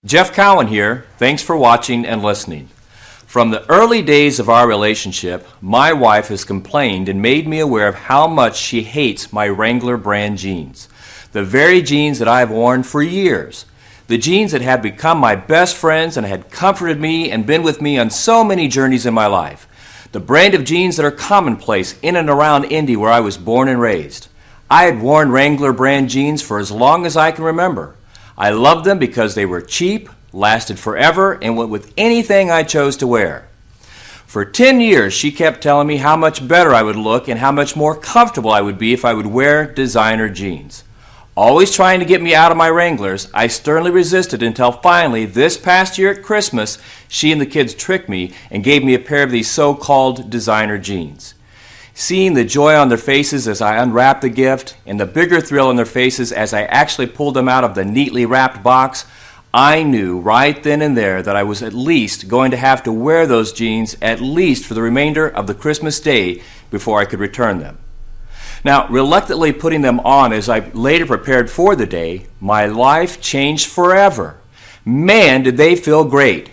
Jeff Cowan here. Thanks for watching and listening. From the early days of our relationship, my wife has complained and made me aware of how much she hates my Wrangler brand jeans. The very jeans that I have worn for years. The jeans that have become my best friends and had comforted me and been with me on so many journeys in my life. The brand of jeans that are commonplace in and around Indy where I was born and raised. I had worn Wrangler brand jeans for as long as I can remember. I loved them because they were cheap, lasted forever, and went with anything I chose to wear. For 10 years, she kept telling me how much better I would look and how much more comfortable I would be if I would wear designer jeans. Always trying to get me out of my Wranglers, I sternly resisted until finally, this past year at Christmas, she and the kids tricked me and gave me a pair of these so-called designer jeans. Seeing the joy on their faces as I unwrapped the gift and the bigger thrill on their faces as I actually pulled them out of the neatly wrapped box, I knew right then and there that I was at least going to have to wear those jeans at least for the remainder of the Christmas day before I could return them. Now, reluctantly putting them on as I later prepared for the day, my life changed forever. Man, did they feel great.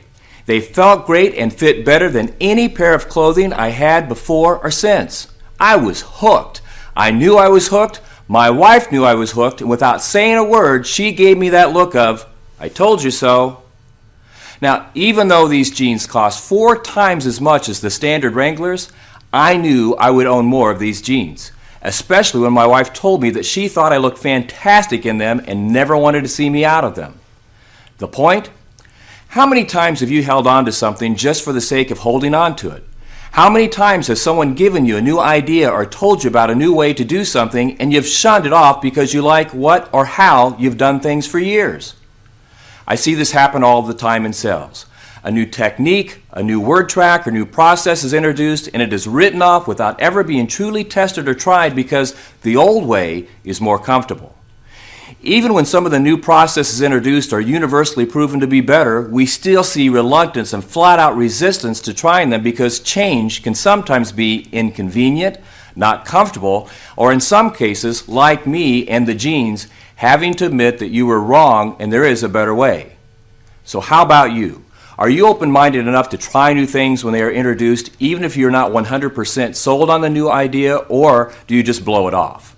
They felt great and fit better than any pair of clothing I had before or since. I was hooked. I knew I was hooked. My wife knew I was hooked, and without saying a word, she gave me that look of, "I told you so." Now, even though these jeans cost 4 times as much as the standard Wranglers, I knew I would own more of these jeans, especially when my wife told me that she thought I looked fantastic in them and never wanted to see me out of them. The point? How many times have you held on to something just for the sake of holding on to it? How many times has someone given you a new idea or told you about a new way to do something and you've shunned it off because you like what or how you've done things for years? I see this happen all the time in sales. A new technique, a new word track, or new process is introduced and it is written off without ever being truly tested or tried because the old way is more comfortable. Even when some of the new processes introduced are universally proven to be better, we still see reluctance and flat-out resistance to trying them because change can sometimes be inconvenient, not comfortable, or in some cases, like me and the jeans, having to admit that you were wrong and there is a better way. So how about you? Are you open-minded enough to try new things when they are introduced, even if you're not 100% sold on the new idea, or do you just blow it off?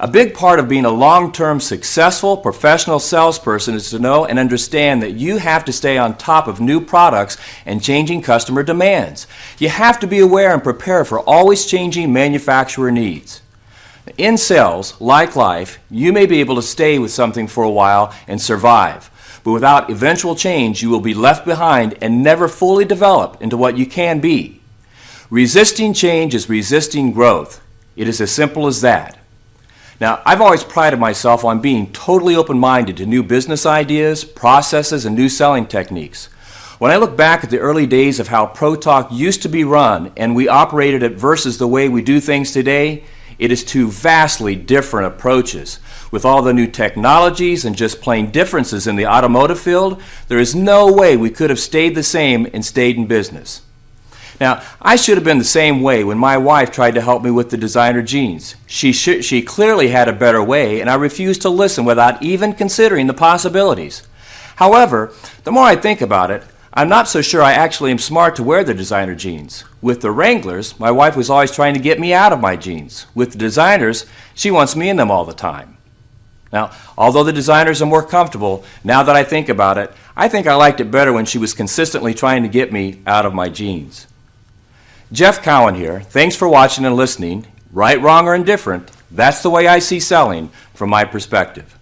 A big part of being a long-term, successful, professional salesperson is to know and understand that you have to stay on top of new products and changing customer demands. You have to be aware and prepare for always changing manufacturer needs. In sales, like life, you may be able to stay with something for a while and survive, but without eventual change, you will be left behind and never fully develop into what you can be. Resisting change is resisting growth. It is as simple as that. Now, I've always prided myself on being totally open-minded to new business ideas, processes, and new selling techniques. When I look back at the early days of how ProTalk used to be run and we operated it versus the way we do things today, it is two vastly different approaches. With all the new technologies and just plain differences in the automotive field, there is no way we could have stayed the same and stayed in business. Now, I should have been the same way when my wife tried to help me with the designer jeans. She clearly had a better way, and I refused to listen without even considering the possibilities. However, the more I think about it, I'm not so sure I actually am smart to wear the designer jeans. With the Wranglers, my wife was always trying to get me out of my jeans. With the designers, she wants me in them all the time. Now, although the designers are more comfortable, now that I think about it, I think I liked it better when she was consistently trying to get me out of my jeans. Jeff Cowan here. Thanks for watching and listening. Right, wrong, or indifferent, that's the way I see selling from my perspective.